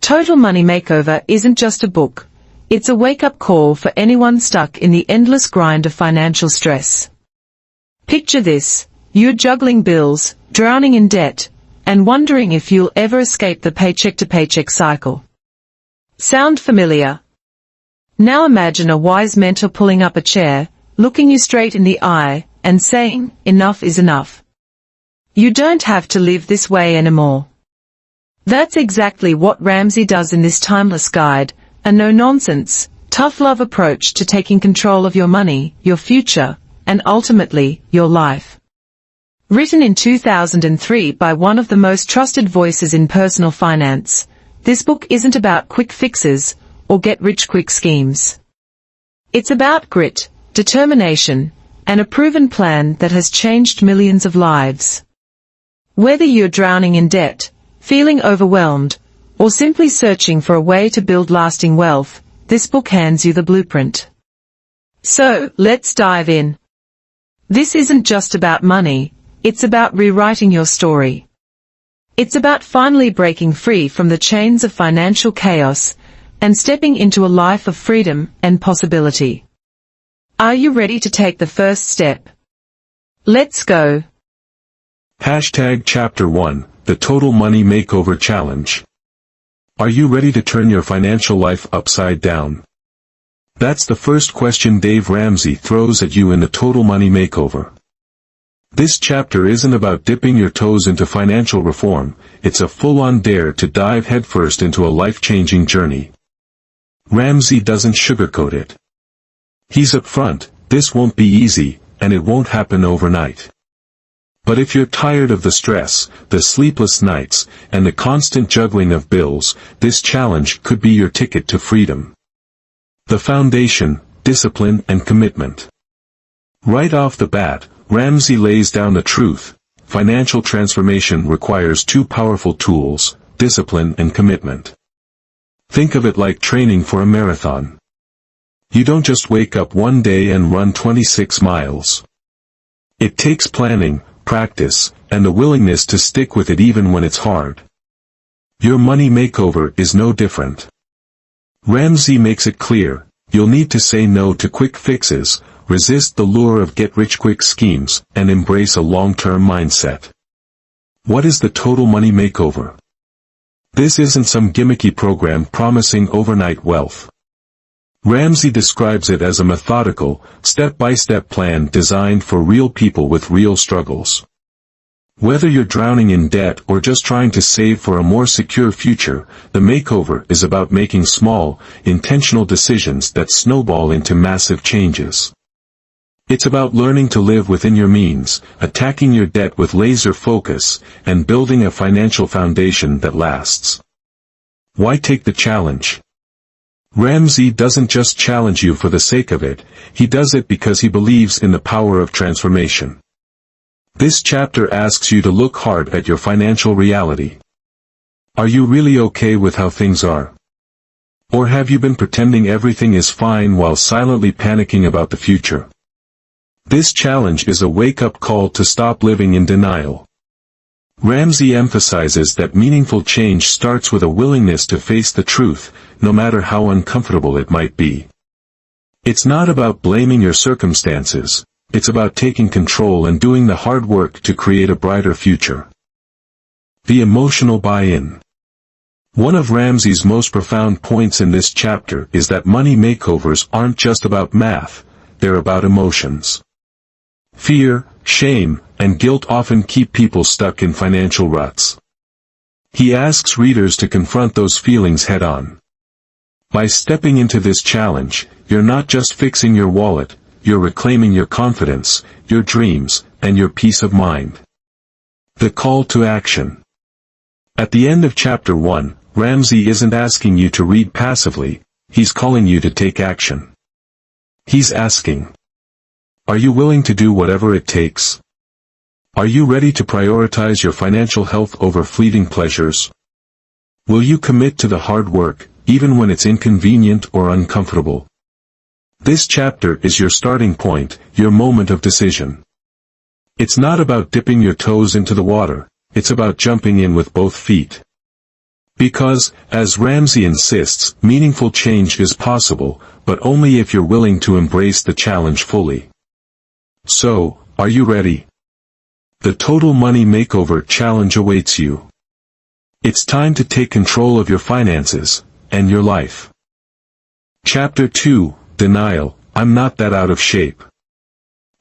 Total Money Makeover isn't just a book. It's a wake-up call for anyone stuck in the endless grind of financial stress. Picture this: you're juggling bills, drowning in debt, and wondering if you'll ever escape the paycheck-to-paycheck cycle. Sound familiar? Now imagine a wise mentor pulling up a chair, looking you straight in the eye, and saying, "Enough is enough. You don't have to live this way anymore." That's exactly what Ramsey does in this timeless guide, a no-nonsense, tough-love approach to taking control of your money, your future, and ultimately, your life. Written in 2003 by one of the most trusted voices in personal finance, this book isn't about quick fixes or get-rich-quick schemes. It's about grit, determination, and a proven plan that has changed millions of lives. Whether you're drowning in debt, feeling overwhelmed, or simply searching for a way to build lasting wealth, this book hands you the blueprint. So, let's dive in. This isn't just about money, it's about rewriting your story. It's about finally breaking free from the chains of financial chaos and stepping into a life of freedom and possibility. Are you ready to take the first step? Let's go. Chapter 1, The Total Money Makeover Challenge. Are you ready to turn your financial life upside down? That's the first question Dave Ramsey throws at you in the Total Money Makeover. This chapter isn't about dipping your toes into financial reform, it's a full-on dare to dive headfirst into a life-changing journey. Ramsey doesn't sugarcoat it. He's upfront: this won't be easy, and it won't happen overnight. But if you're tired of the stress, the sleepless nights, and the constant juggling of bills, this challenge could be your ticket to freedom. The foundation: discipline and commitment. Right off the bat, Ramsey lays down the truth: financial transformation requires two powerful tools, discipline and commitment. Think of it like training for a marathon. You don't just wake up one day and run 26 miles. It takes planning, practice, and the willingness to stick with it even when it's hard. Your money makeover is no different. Ramsey makes it clear: you'll need to say no to quick fixes, resist the lure of get-rich-quick schemes, and embrace a long-term mindset. What is the Total Money Makeover? This isn't some gimmicky program promising overnight wealth. Ramsey describes it as a methodical, step-by-step plan designed for real people with real struggles. Whether you're drowning in debt or just trying to save for a more secure future, the makeover is about making small, intentional decisions that snowball into massive changes. It's about learning to live within your means, attacking your debt with laser focus, and building a financial foundation that lasts. Why take the challenge? Ramsey doesn't just challenge you for the sake of it, he does it because he believes in the power of transformation. This chapter asks you to look hard at your financial reality. Are you really okay with how things are? Or have you been pretending everything is fine while silently panicking about the future? This challenge is a wake-up call to stop living in denial. Ramsey emphasizes that meaningful change starts with a willingness to face the truth, no matter how uncomfortable it might be. It's not about blaming your circumstances, it's about taking control and doing the hard work to create a brighter future. The emotional buy-in. One of Ramsey's most profound points in this chapter is that money makeovers aren't just about math, they're about emotions. Fear, shame, and guilt often keep people stuck in financial ruts. He asks readers to confront those feelings head-on. By stepping into this challenge, you're not just fixing your wallet, you're reclaiming your confidence, your dreams, and your peace of mind. The call to action. At the end of Chapter 1, Ramsey isn't asking you to read passively, he's calling you to take action. He's asking: are you willing to do whatever it takes? Are you ready to prioritize your financial health over fleeting pleasures? Will you commit to the hard work, even when it's inconvenient or uncomfortable? This chapter is your starting point, your moment of decision. It's not about dipping your toes into the water, it's about jumping in with both feet. Because, as Ramsey insists, meaningful change is possible, but only if you're willing to embrace the challenge fully. So, are you ready? The Total Money Makeover challenge awaits you. It's time to take control of your finances, and your life. Chapter 2, Denial, I'm not that out of shape.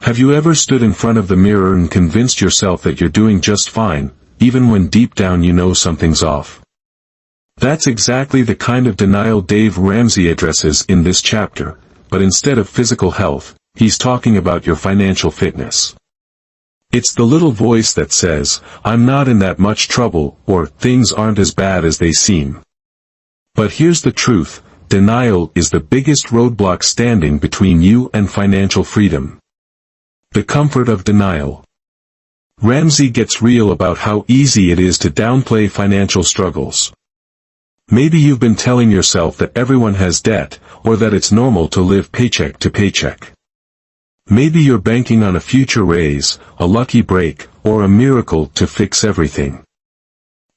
Have you ever stood in front of the mirror and convinced yourself that you're doing just fine, even when deep down you know something's off? That's exactly the kind of denial Dave Ramsey addresses in this chapter, but instead of physical health, he's talking about your financial fitness. It's the little voice that says, I'm not in that much trouble, or things aren't as bad as they seem. But here's the truth, denial is the biggest roadblock standing between you and financial freedom. The comfort of denial. Ramsey gets real about how easy it is to downplay financial struggles. Maybe you've been telling yourself that everyone has debt, or that it's normal to live paycheck to paycheck. Maybe you're banking on a future raise, a lucky break, or a miracle to fix everything.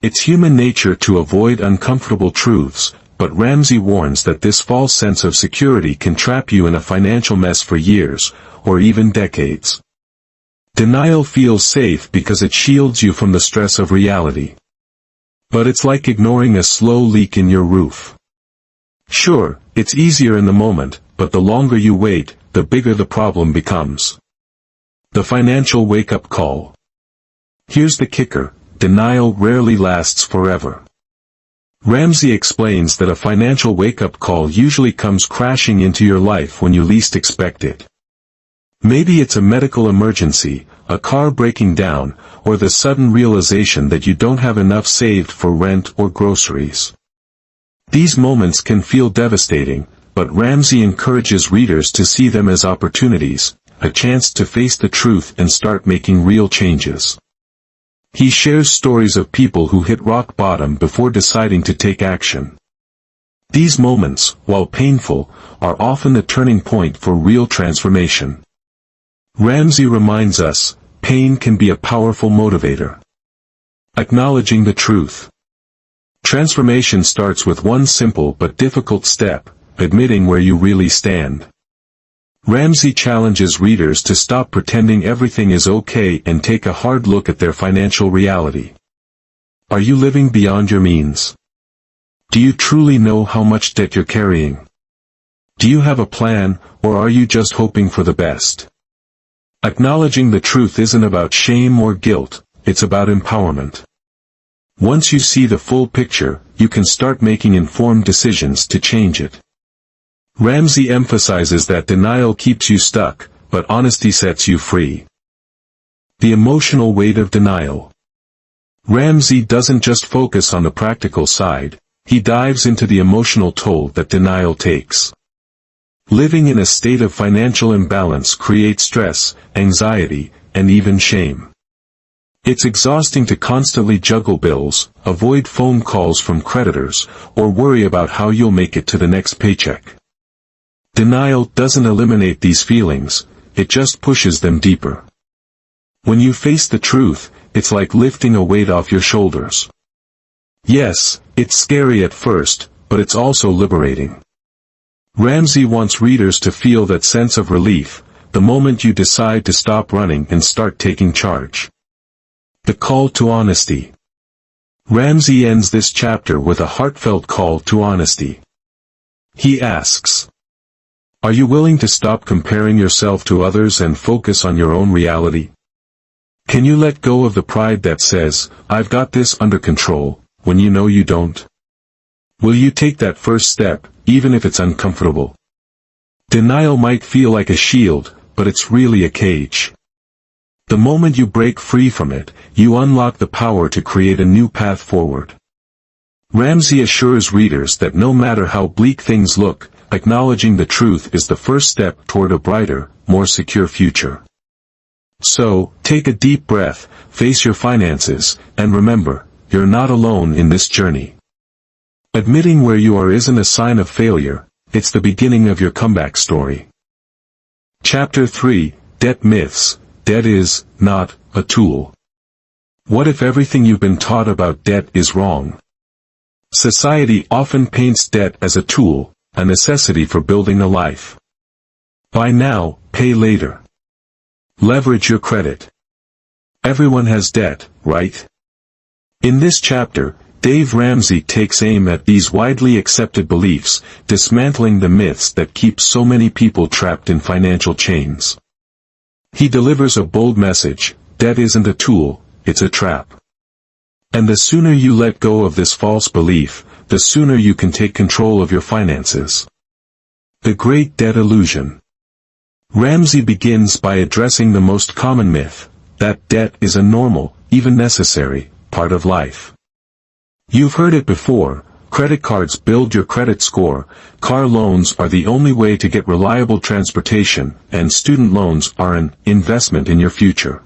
It's human nature to avoid uncomfortable truths, but Ramsey warns that this false sense of security can trap you in a financial mess for years, or even decades. Denial feels safe because it shields you from the stress of reality. But it's like ignoring a slow leak in your roof. Sure, it's easier in the moment, but the longer you wait, the bigger the problem becomes. The financial wake-up call. Here's the kicker, denial rarely lasts forever. Ramsey explains that a financial wake-up call usually comes crashing into your life when you least expect it. Maybe it's a medical emergency, a car breaking down, or the sudden realization that you don't have enough saved for rent or groceries. These moments can feel devastating, but Ramsey encourages readers to see them as opportunities, a chance to face the truth and start making real changes. He shares stories of people who hit rock bottom before deciding to take action. These moments, while painful, are often the turning point for real transformation. Ramsey reminds us, pain can be a powerful motivator. Acknowledging the truth. Transformation starts with one simple but difficult step, admitting where you really stand. Ramsey challenges readers to stop pretending everything is okay and take a hard look at their financial reality. Are you living beyond your means? Do you truly know how much debt you're carrying? Do you have a plan, or are you just hoping for the best? Acknowledging the truth isn't about shame or guilt, it's about empowerment. Once you see the full picture, you can start making informed decisions to change it. Ramsey emphasizes that denial keeps you stuck, but honesty sets you free. The emotional weight of denial. Ramsey doesn't just focus on the practical side, he dives into the emotional toll that denial takes. Living in a state of financial imbalance creates stress, anxiety, and even shame. It's exhausting to constantly juggle bills, avoid phone calls from creditors, or worry about how you'll make it to the next paycheck. Denial doesn't eliminate these feelings, it just pushes them deeper. When you face the truth, it's like lifting a weight off your shoulders. Yes, it's scary at first, but it's also liberating. Ramsey wants readers to feel that sense of relief, the moment you decide to stop running and start taking charge. The call to honesty. Ramsey ends this chapter with a heartfelt call to honesty. He asks, are you willing to stop comparing yourself to others and focus on your own reality? Can you let go of the pride that says, I've got this under control, when you know you don't? Will you take that first step, even if it's uncomfortable? Denial might feel like a shield, but it's really a cage. The moment you break free from it, you unlock the power to create a new path forward. Ramsey assures readers that no matter how bleak things look, acknowledging the truth is the first step toward a brighter, more secure future. So, take a deep breath, face your finances, and remember, you're not alone in this journey. Admitting where you are isn't a sign of failure, it's the beginning of your comeback story. Chapter 3, Debt Myths. Debt is not a tool. What if everything you've been taught about debt is wrong? Society often paints debt as a tool, a necessity for building a life. Buy now, pay later. Leverage your credit. Everyone has debt, right? In this chapter, Dave Ramsey takes aim at these widely accepted beliefs, dismantling the myths that keep so many people trapped in financial chains. He delivers a bold message: debt isn't a tool, it's a trap. And the sooner you let go of this false belief, the sooner you can take control of your finances. The Great Debt Illusion. Ramsey begins by addressing the most common myth, that debt is a normal, even necessary, part of life. You've heard it before: credit cards build your credit score, car loans are the only way to get reliable transportation, and student loans are an investment in your future.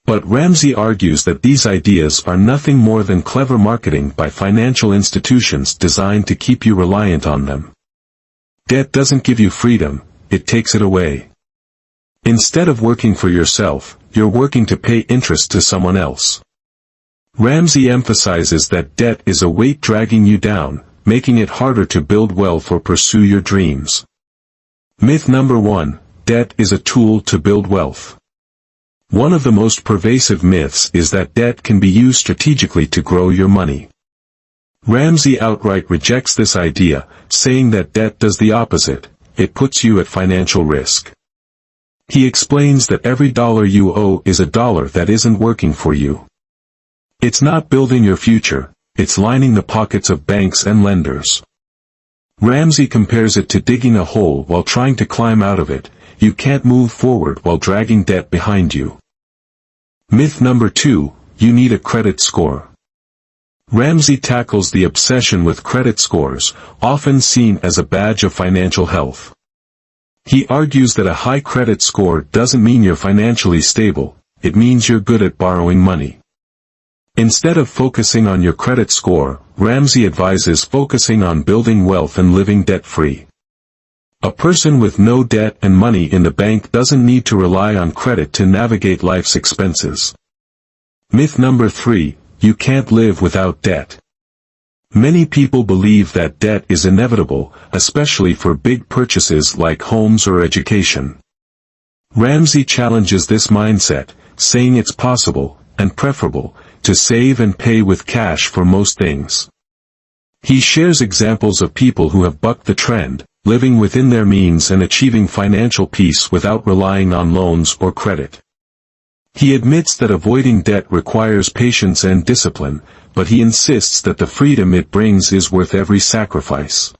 But Ramsey argues that these ideas are nothing more than clever marketing by financial institutions designed to keep you reliant on them. Debt doesn't give you freedom, it takes it away. Instead of working for yourself, you're working to pay interest to someone else. Ramsey emphasizes that debt is a weight dragging you down, making it harder to build wealth or pursue your dreams. Myth number 1: debt is a tool to build wealth. One of the most pervasive myths is that debt can be used strategically to grow your money. Ramsey outright rejects this idea, saying that debt does the opposite: it puts you at financial risk. He explains that every dollar you owe is a dollar that isn't working for you. It's not building your future, it's lining the pockets of banks and lenders. Ramsey compares it to digging a hole while trying to climb out of it. You can't move forward while dragging debt behind you. Myth number 2: you need a credit score. Ramsey tackles the obsession with credit scores, often seen as a badge of financial health. He argues that a high credit score doesn't mean you're financially stable, it means you're good at borrowing money. Instead of focusing on your credit score, Ramsey advises focusing on building wealth and living debt-free. A person with no debt and money in the bank doesn't need to rely on credit to navigate life's expenses. Myth number 3: you can't live without debt. Many people believe that debt is inevitable, especially for big purchases like homes or education. Ramsey challenges this mindset, saying it's possible, and preferable, to save and pay with cash for most things. He shares examples of people who have bucked the trend, living within their means and achieving financial peace without relying on loans or credit. He admits that avoiding debt requires patience and discipline, but he insists that the freedom it brings is worth every sacrifice.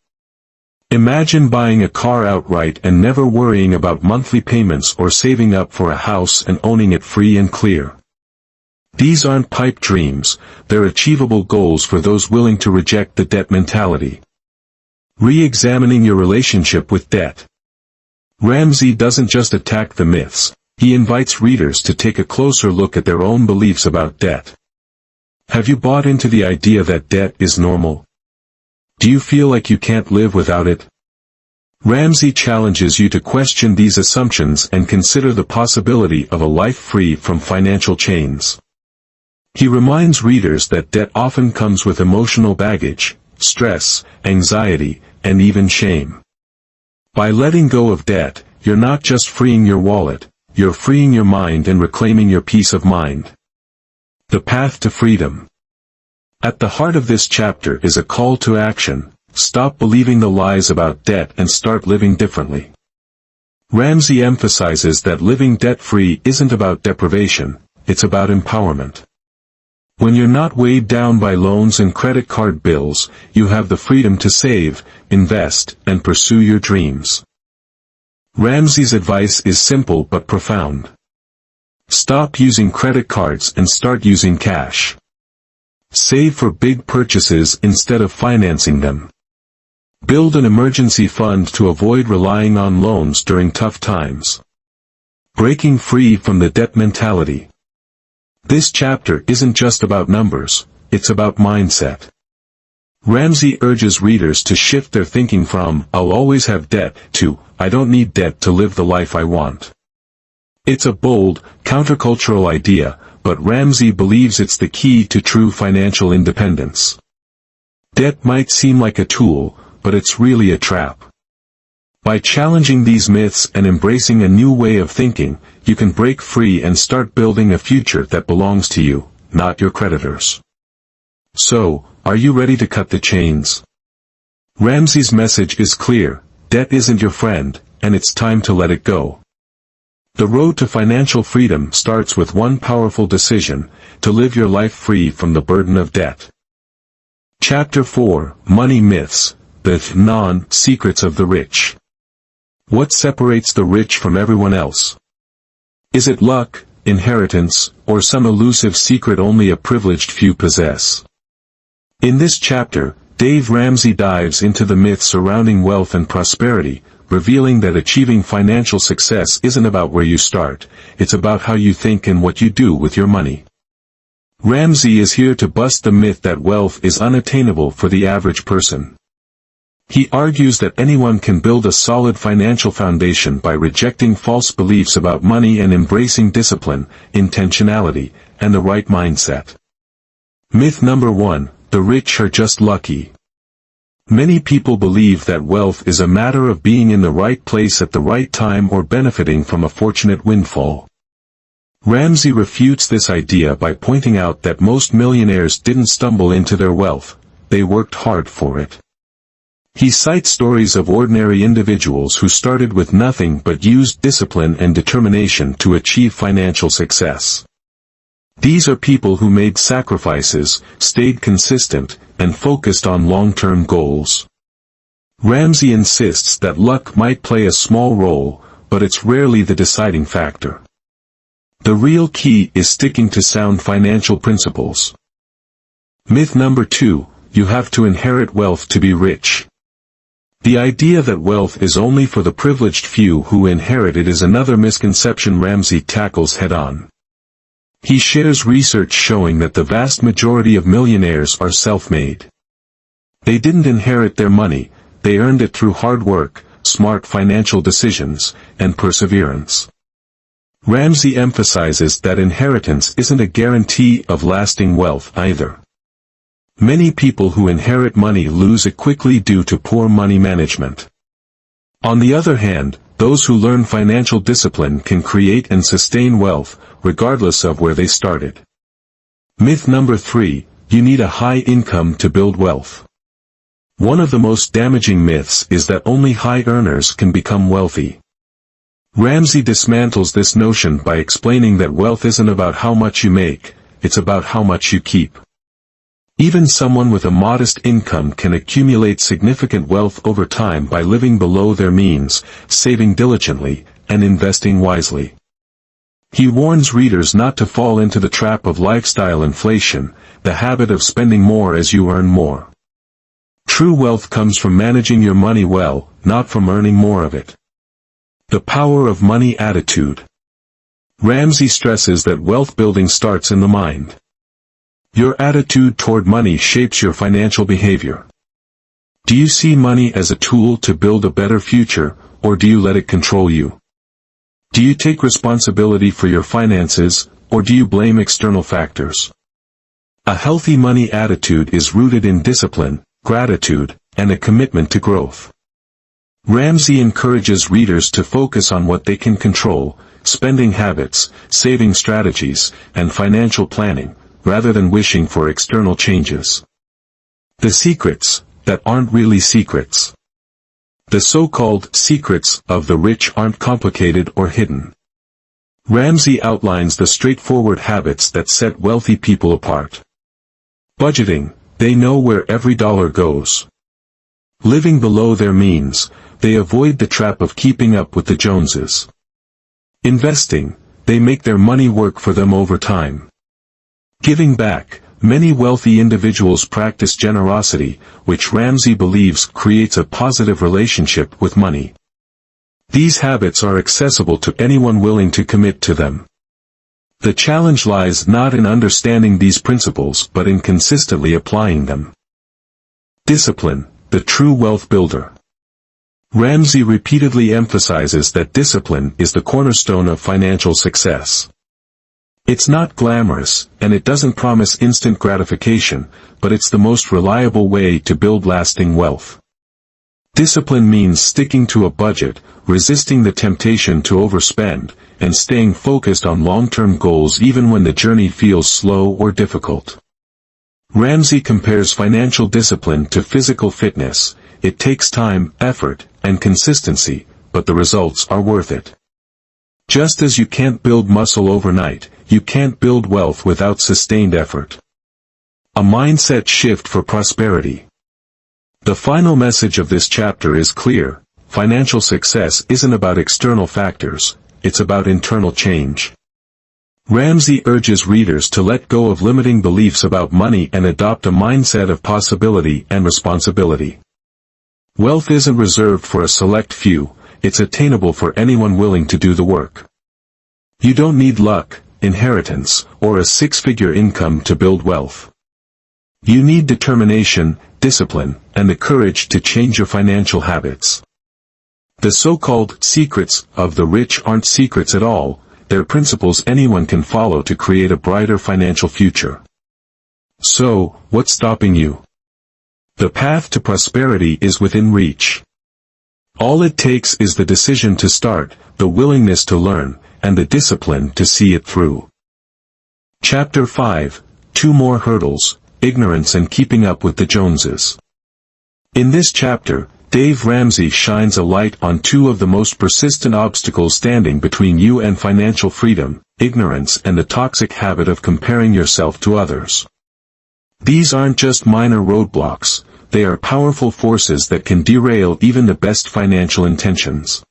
Imagine buying a car outright and never worrying about monthly payments, or saving up for a house and owning it free and clear. These aren't pipe dreams, they're achievable goals for those willing to reject the debt mentality. Re-examining your relationship with debt. Ramsey doesn't just attack the myths, he invites readers to take a closer look at their own beliefs about debt. Have you bought into the idea that debt is normal? Do you feel like you can't live without it? Ramsey challenges you to question these assumptions and consider the possibility of a life free from financial chains. He reminds readers that debt often comes with emotional baggage, stress, anxiety, and even shame. By letting go of debt, you're not just freeing your wallet, you're freeing your mind and reclaiming your peace of mind. The path to freedom. At the heart of this chapter is a call to action: stop believing the lies about debt and start living differently. Ramsey emphasizes that living debt-free isn't about deprivation, it's about empowerment. When you're not weighed down by loans and credit card bills, you have the freedom to save, invest, and pursue your dreams. Ramsey's advice is simple but profound. Stop using credit cards and start using cash. Save for big purchases instead of financing them. Build an emergency fund to avoid relying on loans during tough times. Breaking free from the debt mentality. This chapter isn't just about numbers, it's about mindset. Ramsey urges readers to shift their thinking from "I'll always have debt" to "I don't need debt to live the life I want." It's a bold, countercultural idea, but Ramsey believes it's the key to true financial independence. Debt might seem like a tool, but it's really a trap. By challenging these myths and embracing a new way of thinking, you can break free and start building a future that belongs to you, not your creditors. So, are you ready to cut the chains? Ramsey's message is clear: debt isn't your friend, and it's time to let it go. The road to financial freedom starts with one powerful decision: to live your life free from the burden of debt. Chapter 4: Money Myths, the non-secrets of the rich. What separates the rich from everyone else? Is it luck, inheritance, or some elusive secret only a privileged few possess? In this chapter, Dave Ramsey dives into the myths surrounding wealth and prosperity, revealing that achieving financial success isn't about where you start, it's about how you think and what you do with your money. Ramsey is here to bust the myth that wealth is unattainable for the average person. He argues that anyone can build a solid financial foundation by rejecting false beliefs about money and embracing discipline, intentionality, and the right mindset. Myth number 1: the rich are just lucky. Many people believe that wealth is a matter of being in the right place at the right time or benefiting from a fortunate windfall. Ramsey refutes this idea by pointing out that most millionaires didn't stumble into their wealth, they worked hard for it. He cites stories of ordinary individuals who started with nothing but used discipline and determination to achieve financial success. These are people who made sacrifices, stayed consistent, and focused on long-term goals. Ramsey insists that luck might play a small role, but it's rarely the deciding factor. The real key is sticking to sound financial principles. Myth number 2: you have to inherit wealth to be rich. The idea that wealth is only for the privileged few who inherit it is another misconception Ramsey tackles head-on. He shares research showing that the vast majority of millionaires are self-made. They didn't inherit their money, they earned it through hard work, smart financial decisions, and perseverance. Ramsey emphasizes that inheritance isn't a guarantee of lasting wealth either. Many people who inherit money lose it quickly due to poor money management. On the other hand, those who learn financial discipline can create and sustain wealth, regardless of where they started. Myth number 3: you need a high income to build wealth. One of the most damaging myths is that only high earners can become wealthy. Ramsey dismantles this notion by explaining that wealth isn't about how much you make, it's about how much you keep. Even someone with a modest income can accumulate significant wealth over time by living below their means, saving diligently, and investing wisely. He warns readers not to fall into the trap of lifestyle inflation, the habit of spending more as you earn more. True wealth comes from managing your money well, not from earning more of it. The power of money attitude. Ramsey stresses that wealth building starts in the mind. Your attitude toward money shapes your financial behavior. Do you see money as a tool to build a better future, or do you let it control you? Do you take responsibility for your finances, or do you blame external factors? A healthy money attitude is rooted in discipline, gratitude, and a commitment to growth. Ramsey encourages readers to focus on what they can control: spending habits, saving strategies, and financial planning, rather than wishing for external changes. The secrets that aren't really secrets. The so-called secrets of the rich aren't complicated or hidden. Ramsey outlines the straightforward habits that set wealthy people apart. Budgeting: they know where every dollar goes. Living below their means: they avoid the trap of keeping up with the Joneses. Investing: they make their money work for them over time. Giving back: many wealthy individuals practice generosity, which Ramsey believes creates a positive relationship with money. These habits are accessible to anyone willing to commit to them. The challenge lies not in understanding these principles but in consistently applying them. Discipline, the true wealth builder. Ramsey repeatedly emphasizes that discipline is the cornerstone of financial success. It's not glamorous, and it doesn't promise instant gratification, but it's the most reliable way to build lasting wealth. Discipline means sticking to a budget, resisting the temptation to overspend, and staying focused on long-term goals even when the journey feels slow or difficult. Ramsey compares financial discipline to physical fitness. It takes time, effort, and consistency, but the results are worth it. Just as you can't build muscle overnight, you can't build wealth without sustained effort. A mindset shift for prosperity. The final message of this chapter is clear: financial success isn't about external factors, it's about internal change. Ramsey urges readers to let go of limiting beliefs about money and adopt a mindset of possibility and responsibility. Wealth isn't reserved for a select few, it's attainable for anyone willing to do the work. You don't need luck, inheritance, or a six-figure income to build wealth. You need determination, discipline, and the courage to change your financial habits. The so-called secrets of the rich aren't secrets at all, they're principles anyone can follow to create a brighter financial future. So, what's stopping you? The path to prosperity is within reach. All it takes is the decision to start, the willingness to learn, and the discipline to see it through. Chapter 5: 2 More Hurdles, Ignorance and Keeping Up with the Joneses. In this chapter, Dave Ramsey shines a light on 2 of the most persistent obstacles standing between you and financial freedom: ignorance and the toxic habit of comparing yourself to others. These aren't just minor roadblocks, they are powerful forces that can derail even the best financial intentions.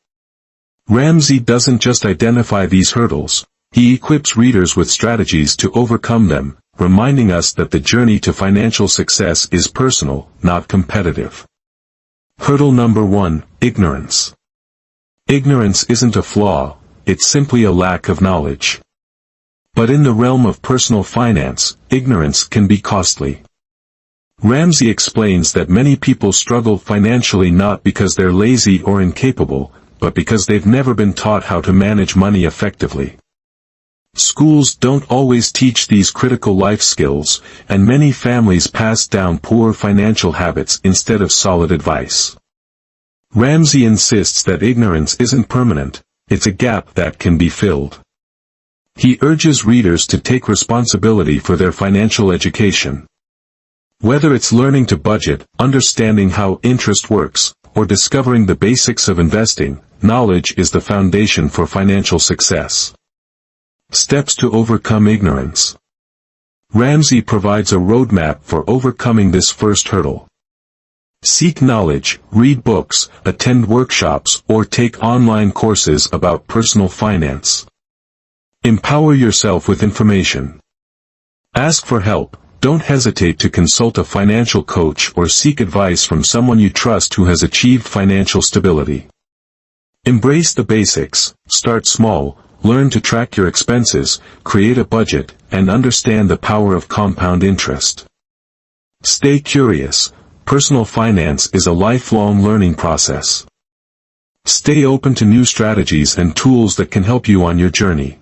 Ramsey doesn't just identify these hurdles, he equips readers with strategies to overcome them, reminding us that the journey to financial success is personal, not competitive. Hurdle number 1: ignorance. Ignorance isn't a flaw, it's simply a lack of knowledge. But in the realm of personal finance, ignorance can be costly. Ramsey explains that many people struggle financially not because they're lazy or incapable, but because they've never been taught how to manage money effectively. Schools don't always teach these critical life skills, and many families pass down poor financial habits instead of solid advice. Ramsey insists that ignorance isn't permanent, it's a gap that can be filled. He urges readers to take responsibility for their financial education. Whether it's learning to budget, understanding how interest works, or discovering the basics of investing, knowledge is the foundation for financial success. Steps to overcome ignorance. Ramsey provides a roadmap for overcoming this first hurdle. Seek knowledge, read books, attend workshops, or take online courses about personal finance. Empower yourself with information. Ask for help, don't hesitate to consult a financial coach or seek advice from someone you trust who has achieved financial stability. Embrace the basics, start small, learn to track your expenses, create a budget, and understand the power of compound interest. Stay curious, personal finance is a lifelong learning process. Stay open to new strategies and tools that can help you on your journey.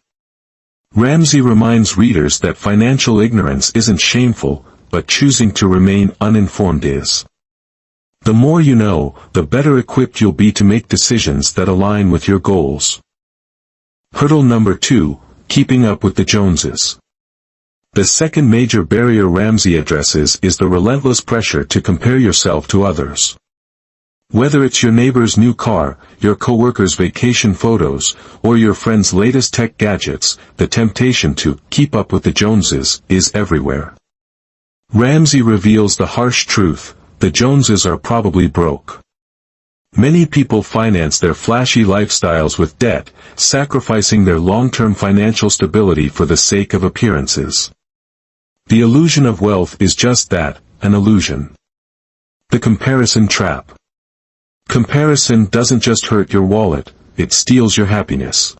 Ramsey reminds readers that financial ignorance isn't shameful, but choosing to remain uninformed is. The more you know, the better equipped you'll be to make decisions that align with your goals. Hurdle number 2: keeping up with the Joneses. The second major barrier Ramsey addresses is the relentless pressure to compare yourself to others. Whether it's your neighbor's new car, your coworker's vacation photos, or your friend's latest tech gadgets, the temptation to keep up with the Joneses is everywhere. Ramsey reveals the harsh truth: the Joneses are probably broke. Many people finance their flashy lifestyles with debt, sacrificing their long-term financial stability for the sake of appearances. The illusion of wealth is just that, an illusion. The comparison trap. Comparison doesn't just hurt your wallet, it steals your happiness.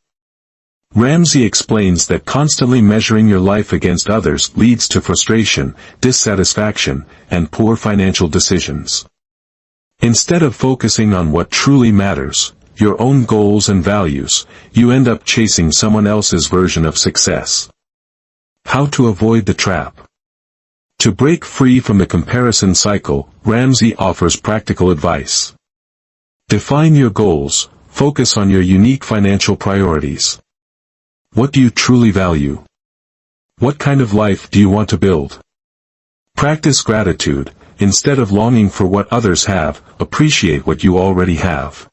Ramsey explains that constantly measuring your life against others leads to frustration, dissatisfaction, and poor financial decisions. Instead of focusing on what truly matters, your own goals and values, you end up chasing someone else's version of success. How to avoid the trap. To break free from the comparison cycle, Ramsey offers practical advice. Define your goals, focus on your unique financial priorities. What do you truly value? What kind of life do you want to build? Practice gratitude. Instead of longing for what others have, appreciate what you already have.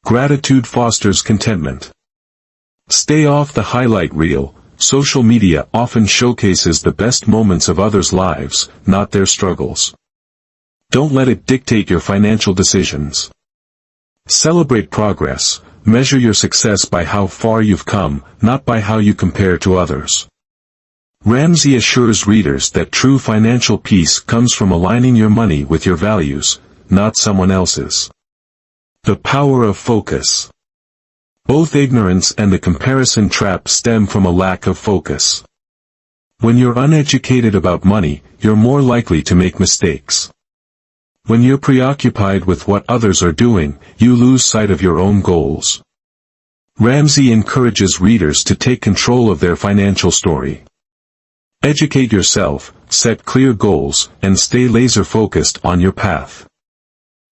Gratitude fosters contentment. Stay off the highlight reel. Social media often showcases the best moments of others' lives, not their struggles. Don't let it dictate your financial decisions. Celebrate progress. Measure your success by how far you've come, not by how you compare to others. Ramsey assures readers that true financial peace comes from aligning your money with your values, not someone else's. The power of focus. Both ignorance and the comparison trap stem from a lack of focus. When you're uneducated about money, you're more likely to make mistakes. When you're preoccupied with what others are doing, you lose sight of your own goals. Ramsey encourages readers to take control of their financial story. Educate yourself, set clear goals, and stay laser-focused on your path.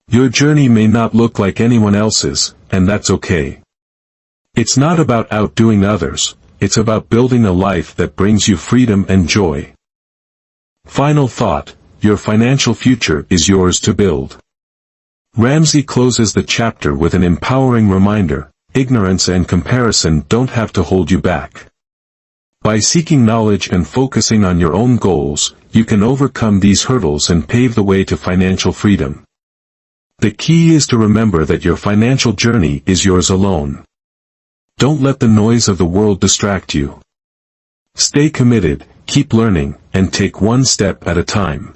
Your journey may not look like anyone else's, and that's okay. It's not about outdoing others, it's about building a life that brings you freedom and joy. Final thought, your financial future is yours to build. Ramsey closes the chapter with an empowering reminder: ignorance and comparison don't have to hold you back. By seeking knowledge and focusing on your own goals, you can overcome these hurdles and pave the way to financial freedom. The key is to remember that your financial journey is yours alone. Don't let the noise of the world distract you. Stay committed, keep learning, and take one step at a time.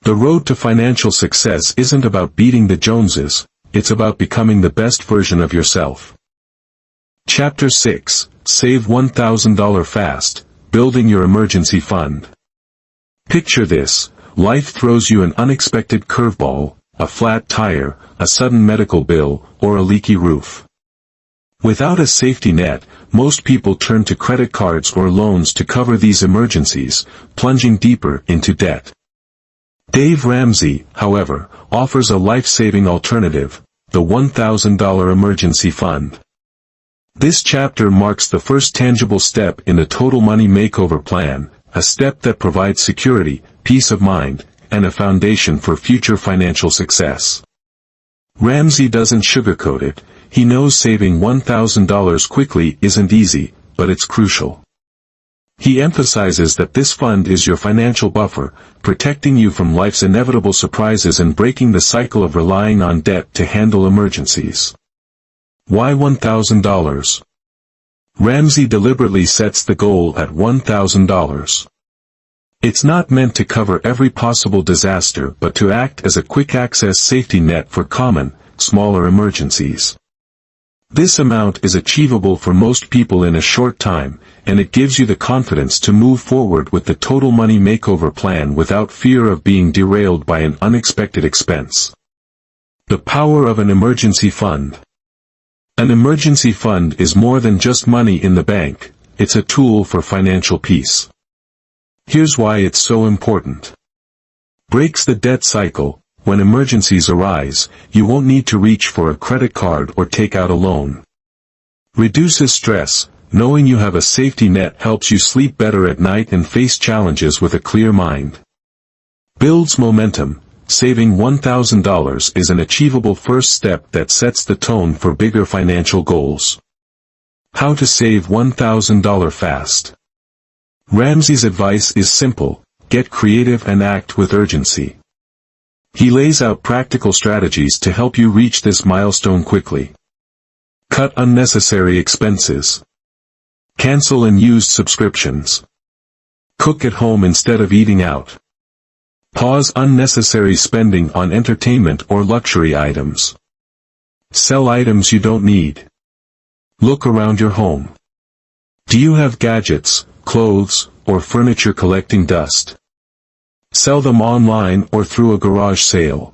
The road to financial success isn't about beating the Joneses, it's about becoming the best version of yourself. Chapter 6, Save $1,000 Fast, Building Your Emergency Fund. Picture this: life throws you an unexpected curveball, a flat tire, a sudden medical bill, or a leaky roof. Without a safety net, most people turn to credit cards or loans to cover these emergencies, plunging deeper into debt. Dave Ramsey, however, offers a life-saving alternative: the $1,000 emergency fund. This chapter marks the first tangible step in the Total Money Makeover plan, a step that provides security, peace of mind, and a foundation for future financial success. Ramsey doesn't sugarcoat it. He knows saving $1,000 quickly isn't easy, but it's crucial. He emphasizes that this fund is your financial buffer, protecting you from life's inevitable surprises and breaking the cycle of relying on debt to handle emergencies. Why $1,000? Ramsey deliberately sets the goal at $1,000. It's not meant to cover every possible disaster but to act as a quick-access safety net for common, smaller emergencies. This amount is achievable for most people in a short time, and it gives you the confidence to move forward with the Total Money Makeover plan without fear of being derailed by an unexpected expense. The power of an emergency fund. An emergency fund is more than just money in the bank, it's a tool for financial peace. Here's why it's so important. Breaks the debt cycle. When emergencies arise, you won't need to reach for a credit card or take out a loan. Reduces stress. Knowing you have a safety net helps you sleep better at night and face challenges with a clear mind. Builds momentum. Saving $1,000 is an achievable first step that sets the tone for bigger financial goals. How to save $1,000 fast. Ramsey's advice is simple: get creative and act with urgency. He lays out practical strategies to help you reach this milestone quickly. Cut unnecessary expenses. Cancel unused subscriptions. Cook at home instead of eating out. Pause unnecessary spending on entertainment or luxury items. Sell items you don't need. Look around your home. Do you have gadgets, clothes, or furniture collecting dust? Sell them online or through a garage sale.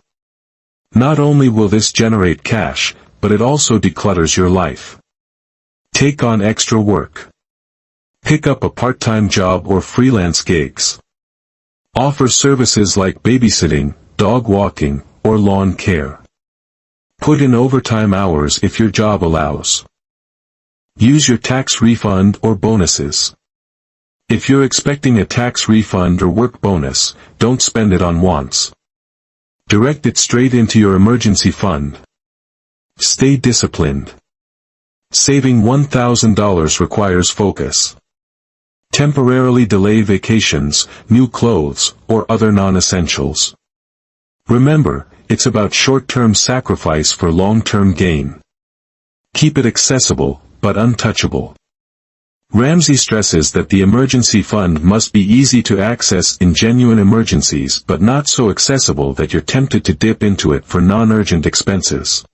Not only will this generate cash, but it also declutters your life. Take on extra work. Pick up a part-time job or freelance gigs. Offer services like babysitting, dog walking, or lawn care. Put in overtime hours if your job allows. Use your tax refund or bonuses. If you're expecting a tax refund or work bonus, don't spend it on wants. Direct it straight into your emergency fund. Stay disciplined. Saving $1,000 requires focus. Temporarily delay vacations, new clothes, or other non-essentials. Remember, it's about short-term sacrifice for long-term gain. Keep it accessible, but untouchable. Ramsey stresses that the emergency fund must be easy to access in genuine emergencies but not so accessible that you're tempted to dip into it for non-urgent expenses.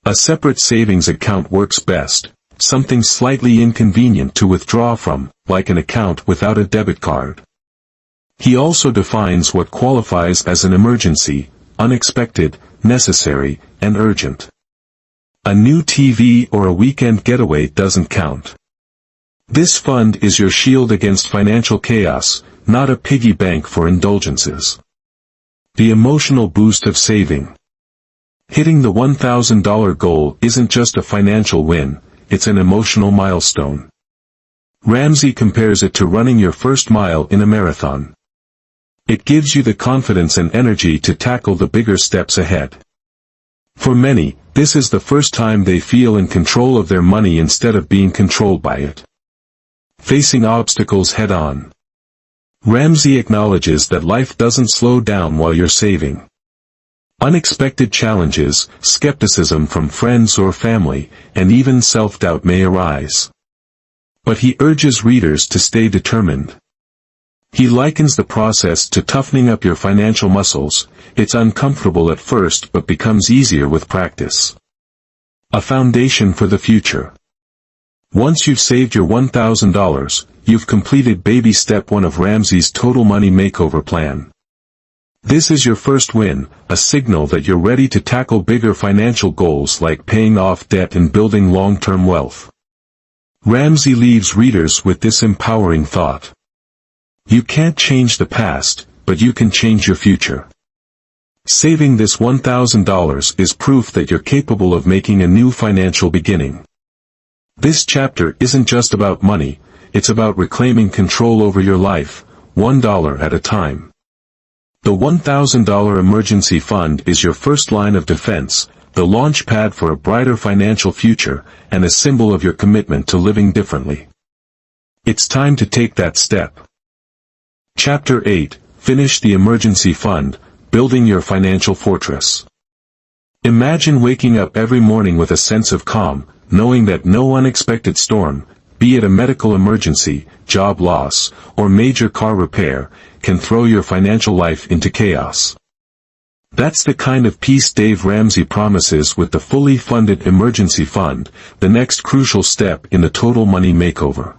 A separate savings account works best, something slightly inconvenient to withdraw from, like an account without a debit card. He also defines what qualifies as an emergency: unexpected, necessary, and urgent. A new TV or a weekend getaway doesn't count. This fund is your shield against financial chaos, not a piggy bank for indulgences. The emotional boost of saving. Hitting the $1,000 goal isn't just a financial win, it's an emotional milestone. Ramsey compares it to running your first mile in a marathon. It gives you the confidence and energy to tackle the bigger steps ahead. For many, this is the first time they feel in control of their money instead of being controlled by it. Facing obstacles head-on. Ramsey acknowledges that life doesn't slow down while you're saving. Unexpected challenges, skepticism from friends or family, and even self-doubt may arise. But he urges readers to stay determined. He likens the process to toughening up your financial muscles. It's uncomfortable at first but becomes easier with practice. A foundation for the future. Once you've saved your $1,000, you've completed baby step 1 of Ramsey's Total Money Makeover plan. This is your first win, a signal that you're ready to tackle bigger financial goals like paying off debt and building long-term wealth. Ramsey leaves readers with this empowering thought. You can't change the past, but you can change your future. Saving this $1,000 is proof that you're capable of making a new financial beginning. This chapter isn't just about money, it's about reclaiming control over your life, $1 at a time. The $1,000 emergency fund is your first line of defense, the launch pad for a brighter financial future, and a symbol of your commitment to living differently. It's time to take that step. Chapter 8, Finish the Emergency Fund, Building Your Financial Fortress. Imagine waking up every morning with a sense of calm, knowing that no unexpected storm, be it a medical emergency, job loss, or major car repair, can throw your financial life into chaos. That's the kind of peace Dave Ramsey promises with the fully funded emergency fund, the next crucial step in the Total Money Makeover.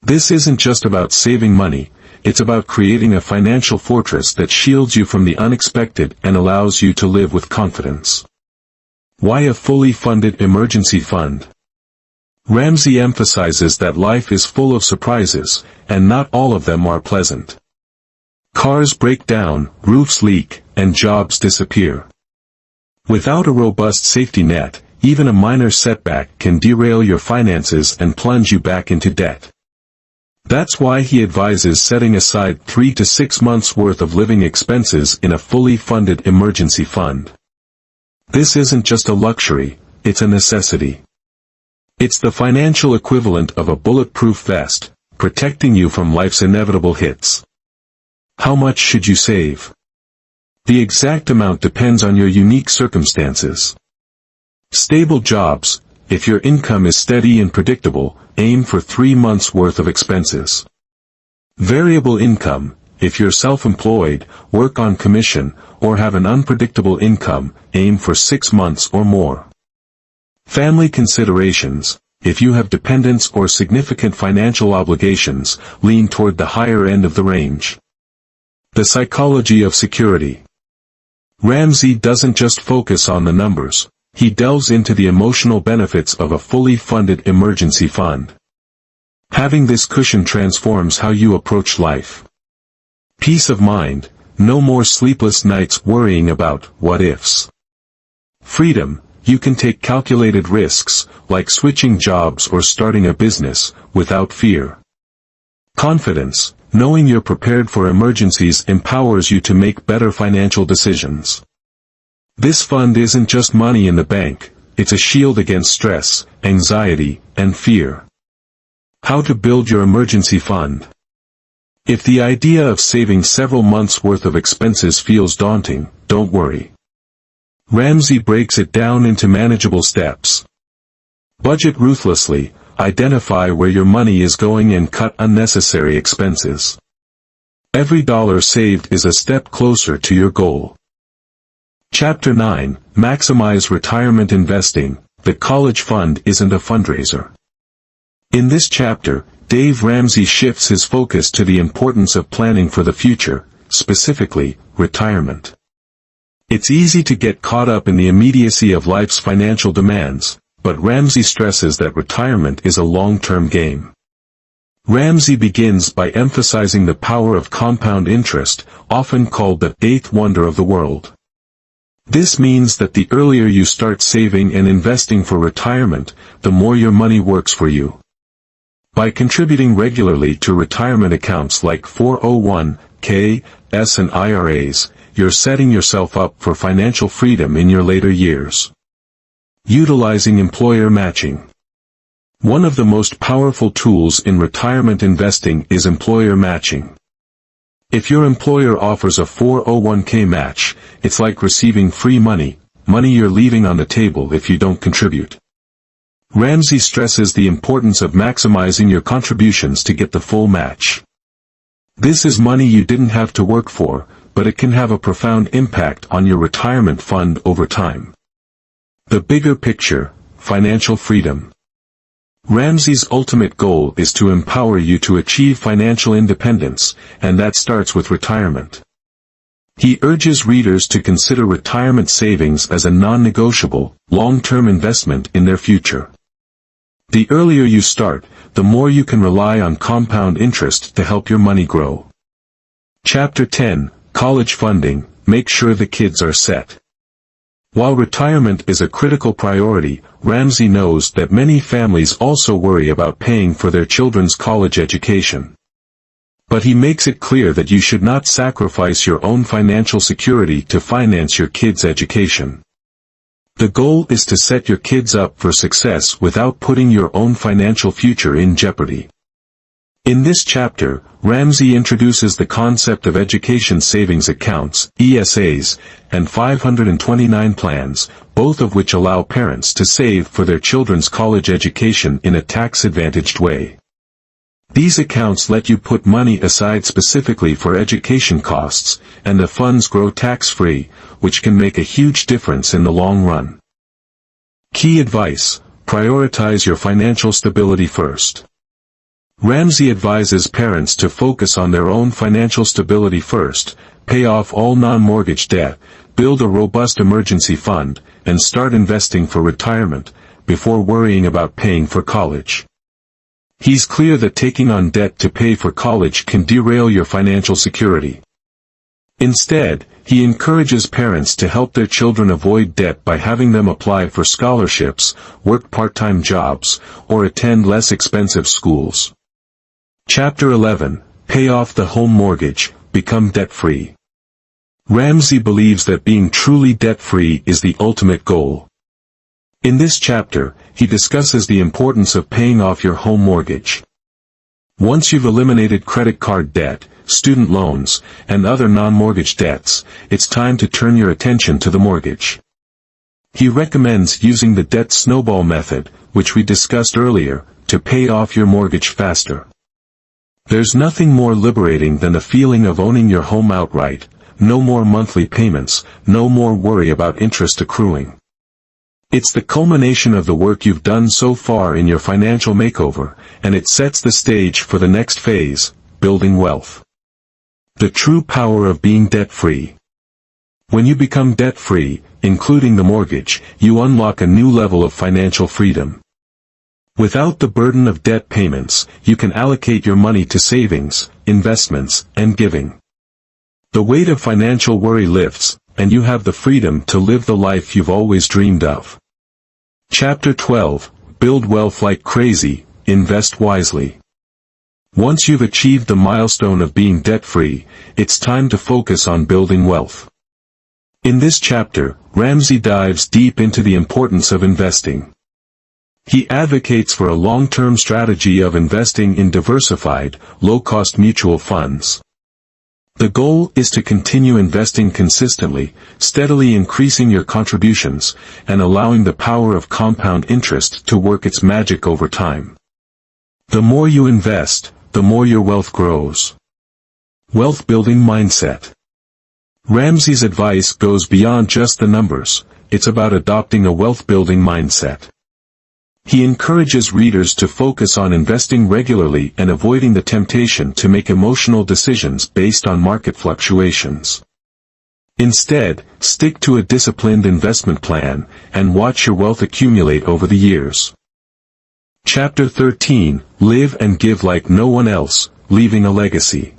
This isn't just about saving money, it's about creating a financial fortress that shields you from the unexpected and allows you to live with confidence. Why a fully funded emergency fund? Ramsey emphasizes that life is full of surprises, and not all of them are pleasant. Cars break down, roofs leak, and jobs disappear. Without a robust safety net, even a minor setback can derail your finances and plunge you back into debt. That's why he advises setting aside 3 to 6 months' worth of living expenses in a fully funded emergency fund. This isn't just a luxury, it's a necessity. It's the financial equivalent of a bulletproof vest, protecting you from life's inevitable hits. How much should you save? The exact amount depends on your unique circumstances. Stable jobs, if your income is steady and predictable, aim for 3 months' worth of expenses. Variable income, if you're self-employed, work on commission, or have an unpredictable income, aim for 6 months or more. Family considerations, if you have dependents or significant financial obligations, lean toward the higher end of the range. The psychology of security. Ramsey doesn't just focus on the numbers, he delves into the emotional benefits of a fully funded emergency fund. Having this cushion transforms how you approach life. Peace of mind, no more sleepless nights worrying about what-ifs. Freedom, you can take calculated risks, like switching jobs or starting a business, without fear. Confidence, knowing you're prepared for emergencies empowers you to make better financial decisions. This fund isn't just money in the bank, it's a shield against stress, anxiety, and fear. How to build your emergency fund. If the idea of saving several months' worth of expenses feels daunting, don't worry. Ramsey breaks it down into manageable steps. Budget ruthlessly, identify where your money is going and cut unnecessary expenses. Every dollar saved is a step closer to your goal. Chapter 9, Maximize Retirement Investing. The college fund isn't a fundraiser. In this chapter, Dave Ramsey shifts his focus to the importance of planning for the future, specifically, retirement. It's easy to get caught up in the immediacy of life's financial demands, but Ramsey stresses that retirement is a long-term game. Ramsey begins by emphasizing the power of compound interest, often called the eighth wonder of the world. This means that the earlier you start saving and investing for retirement, the more your money works for you. By contributing regularly to retirement accounts like 401(k)s and IRAs, you're setting yourself up for financial freedom in your later years. Utilizing employer matching. One of the most powerful tools in retirement investing is employer matching. If your employer offers a 401(k) match, it's like receiving free money you're leaving on the table if you don't contribute. Ramsey stresses the importance of maximizing your contributions to get the full match. This is money you didn't have to work for, but it can have a profound impact on your retirement fund over time. The bigger picture, financial freedom. Ramsey's ultimate goal is to empower you to achieve financial independence, and that starts with retirement. He urges readers to consider retirement savings as a non-negotiable, long-term investment in their future. The earlier you start, the more you can rely on compound interest to help your money grow. Chapter 10, College Funding. Make sure the kids are set. While retirement is a critical priority, Ramsey knows that many families also worry about paying for their children's college education. But he makes it clear that you should not sacrifice your own financial security to finance your kids' education. The goal is to set your kids up for success without putting your own financial future in jeopardy. In this chapter, Ramsey introduces the concept of education savings accounts, ESAs, and 529 plans, both of which allow parents to save for their children's college education in a tax-advantaged way. These accounts let you put money aside specifically for education costs, and the funds grow tax-free, which can make a huge difference in the long run. Key advice: prioritize your financial stability first. Ramsey advises parents to focus on their own financial stability first, pay off all non-mortgage debt, build a robust emergency fund, and start investing for retirement, before worrying about paying for college. He's clear that taking on debt to pay for college can derail your financial security. Instead, he encourages parents to help their children avoid debt by having them apply for scholarships, work part-time jobs, or attend less expensive schools. Chapter 11, Pay off the home mortgage, become debt-free. Ramsey believes that being truly debt-free is the ultimate goal. In this chapter, he discusses the importance of paying off your home mortgage. Once you've eliminated credit card debt, student loans, and other non-mortgage debts, it's time to turn your attention to the mortgage. He recommends using the debt snowball method, which we discussed earlier, to pay off your mortgage faster. There's nothing more liberating than the feeling of owning your home outright. No more monthly payments, no more worry about interest accruing. It's the culmination of the work you've done so far in your financial makeover, and it sets the stage for the next phase, building wealth. The true power of being debt-free. When you become debt-free, including the mortgage, you unlock a new level of financial freedom. Without the burden of debt payments, you can allocate your money to savings, investments, and giving. The weight of financial worry lifts, and you have the freedom to live the life you've always dreamed of. Chapter 12, Build Wealth Like Crazy, Invest Wisely. Once you've achieved the milestone of being debt-free, it's time to focus on building wealth. In this chapter, Ramsey dives deep into the importance of investing. He advocates for a long-term strategy of investing in diversified, low-cost mutual funds. The goal is to continue investing consistently, steadily increasing your contributions, and allowing the power of compound interest to work its magic over time. The more you invest, the more your wealth grows. Wealth building mindset. Ramsey's advice goes beyond just the numbers. It's about adopting a wealth building mindset. He encourages readers to focus on investing regularly and avoiding the temptation to make emotional decisions based on market fluctuations. Instead, stick to a disciplined investment plan, and watch your wealth accumulate over the years. Chapter 13, Live and Give Like No One Else, Leaving a Legacy.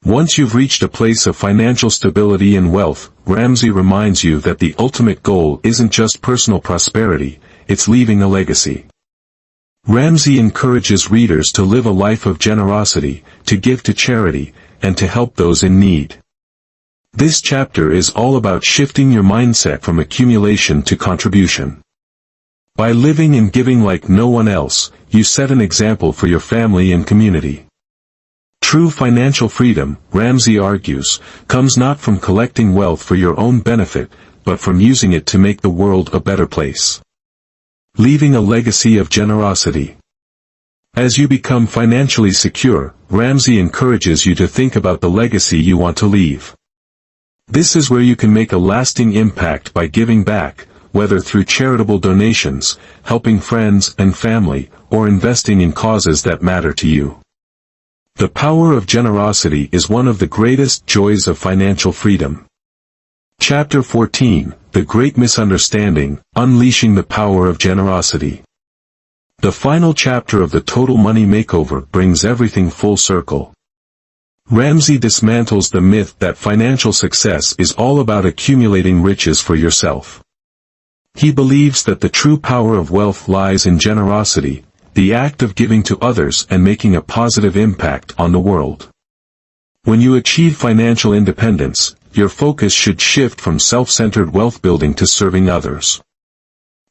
Once you've reached a place of financial stability and wealth, Ramsey reminds you that the ultimate goal isn't just personal prosperity, it's leaving a legacy. Ramsey encourages readers to live a life of generosity, to give to charity, and to help those in need. This chapter is all about shifting your mindset from accumulation to contribution. By living and giving like no one else, you set an example for your family and community. True financial freedom, Ramsey argues, comes not from collecting wealth for your own benefit, but from using it to make the world a better place. Leaving a legacy of generosity. As you become financially secure, Ramsey encourages you to think about the legacy you want to leave. This is where you can make a lasting impact by giving back, whether through charitable donations, helping friends and family, or investing in causes that matter to you. The power of generosity is one of the greatest joys of financial freedom. Chapter 14, The Great Misunderstanding, Unleashing the Power of Generosity. The final chapter of the Total Money Makeover brings everything full circle. Ramsey dismantles the myth that financial success is all about accumulating riches for yourself. He believes that the true power of wealth lies in generosity, the act of giving to others and making a positive impact on the world. When you achieve financial independence, your focus should shift from self-centered wealth building to serving others.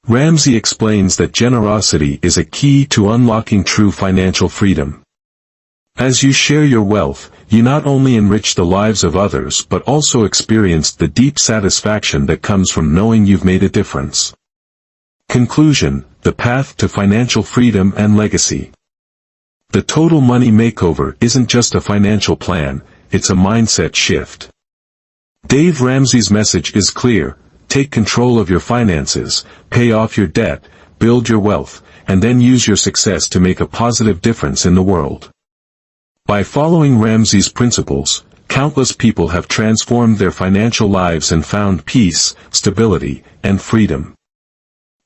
Ramsey explains that generosity is a key to unlocking true financial freedom. As you share your wealth, you not only enrich the lives of others but also experience the deep satisfaction that comes from knowing you've made a difference. Conclusion: The Path to Financial Freedom and Legacy. The Total Money Makeover isn't just a financial plan, it's a mindset shift. Dave Ramsey's message is clear: take control of your finances, pay off your debt, build your wealth, and then use your success to make a positive difference in the world. By following Ramsey's principles, countless people have transformed their financial lives and found peace, stability, and freedom.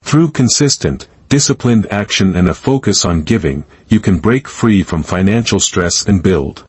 Through consistent, disciplined action and a focus on giving, you can break free from financial stress and build